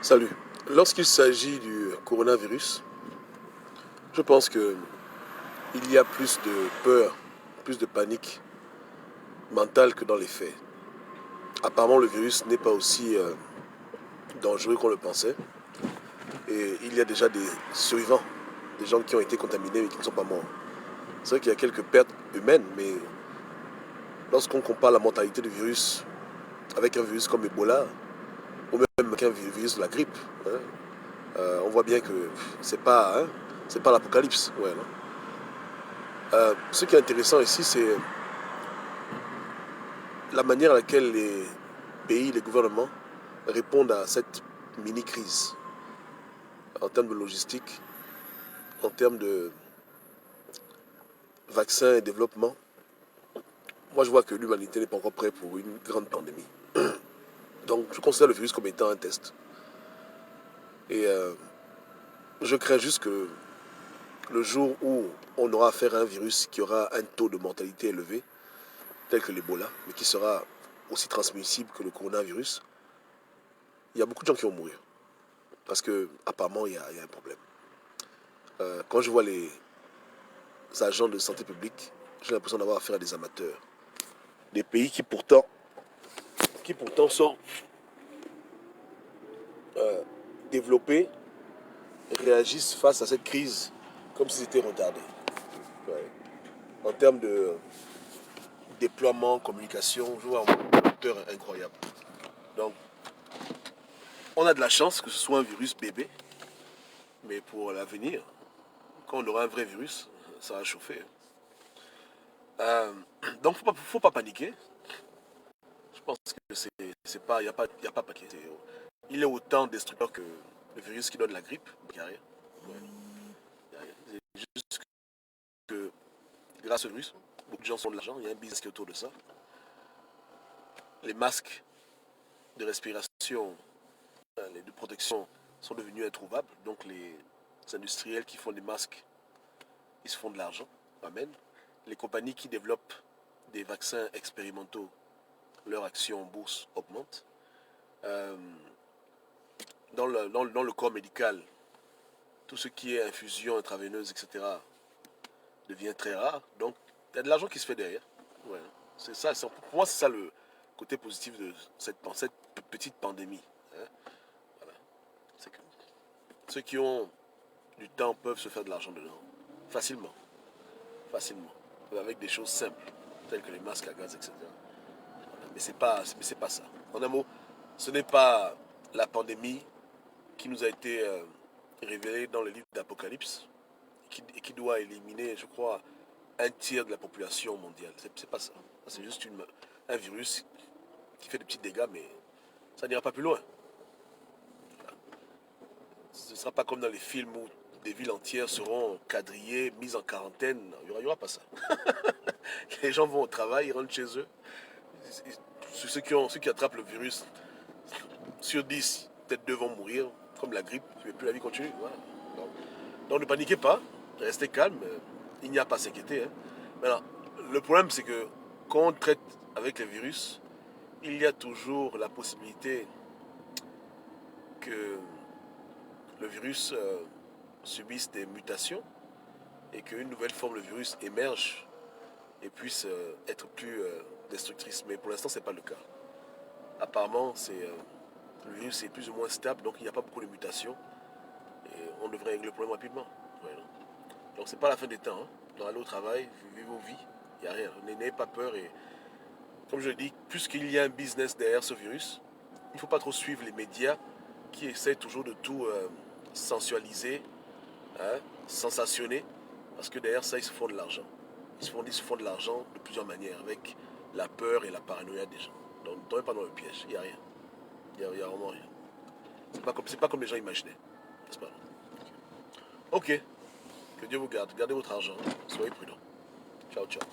Salut. Lorsqu'il s'agit du coronavirus, je pense que il y a plus de peur, plus de panique mentale que dans les faits. Apparemment, le virus n'est pas aussi dangereux qu'on le pensait. Et il y a déjà des survivants, des gens qui ont été contaminés mais qui ne sont pas morts. C'est vrai qu'il y a quelques pertes humaines, mais lorsqu'on compare la mortalité du virus avec un virus comme Ebola, ou même avec un virus de la grippe, hein, on voit bien que c'est pas l'apocalypse. Ouais, non. Ce qui est intéressant ici, c'est la manière à laquelle les pays, les gouvernements répondent à cette mini-crise en termes de logistique, en termes de vaccins et développement. Moi, je vois que l'humanité n'est pas encore prête pour une grande pandémie. Donc, je considère le virus comme étant un test. Et je crains juste que le jour où on aura affaire à un virus qui aura un taux de mortalité élevé, tel que l'Ebola, mais qui sera aussi transmissible que le coronavirus, il y a beaucoup de gens qui vont mourir. Parce que apparemment, il y a un problème. Quand je vois les agents de santé publique, j'ai l'impression d'avoir affaire à des amateurs. Des pays qui pourtant sont développés, réagissent face à cette crise comme si c'était retardé. Ouais. En termes de déploiement, communication, je vois un moteur incroyable. Donc, on a de la chance que ce soit un virus bébé, mais pour l'avenir, quand on aura un vrai virus, ça va chauffer. Donc, faut pas paniquer. Je pense que c'est pas, y a pas paniquer. Il est autant destructeur que le virus qui donne la grippe. Il n'y a rien. Ouais, y a rien. C'est juste que grâce au virus, beaucoup de gens sont de l'argent. Il y a un business qui est autour de ça. Les masques de respiration, les de protection sont devenus introuvables. Donc les industriels qui font des masques, ils se font de l'argent. Amen. Les compagnies qui développent des vaccins expérimentaux, leur action en bourse augmente. Euh, dans le corps médical, tout ce qui est infusion intraveineuse, etc., devient très rare. Donc, il y a de l'argent qui se fait derrière. Ouais. C'est ça, pour moi, c'est ça le côté positif de cette petite pandémie. Hein. Voilà. C'est que ceux qui ont du temps peuvent se faire de l'argent dedans. Facilement. Facilement. Avec des choses simples, telles que les masques à gaz, etc. Voilà. Mais c'est pas ça. En un mot, ce n'est pas la pandémie qui nous a été révélée dans le livre d'Apocalypse et qui doit éliminer, je crois, un tiers de la population mondiale. C'est pas ça. C'est juste un virus qui fait des petits dégâts, mais ça n'ira pas plus loin. Ce ne sera pas comme dans les films où des villes entières seront quadrillées, mises en quarantaine. Il n'y aura pas ça. Les gens vont au travail, ils rentrent chez eux. Ceux qui attrapent le virus, sur 10, peut-être 2 vont mourir, comme la grippe, et puis la vie continue. Voilà. Donc ne paniquez pas, restez calme, il n'y a pas à s'inquiéter. Hein. Maintenant, le problème, c'est que quand on traite avec les virus, il y a toujours la possibilité que le virus subisse des mutations et qu'une nouvelle forme de virus émerge et puisse être plus destructrice. Mais pour l'instant, ce n'est pas le cas. Apparemment, le virus est plus ou moins stable, donc il n'y a pas beaucoup de mutations et on devrait régler le problème rapidement. Voilà. Donc c'est pas la fin des temps. Hein. Dans allez au travail, vivez vos vies, il n'y a rien. N'ayez pas peur et comme je le dis, puisqu'il y a un business derrière ce virus, il ne faut pas trop suivre les médias qui essaient toujours de tout sensualiser, hein, sensationner, parce que derrière ça, ils se font de l'argent. Ils se font de l'argent de plusieurs manières, avec la peur et la paranoïa des gens. Donc ne tombez pas dans le piège, il n'y a rien. Il y a vraiment rien. C'est pas comme les gens imaginaient, n'est-ce pas? Ok, que Dieu vous garde. Gardez votre argent, soyez prudents. Ciao, ciao.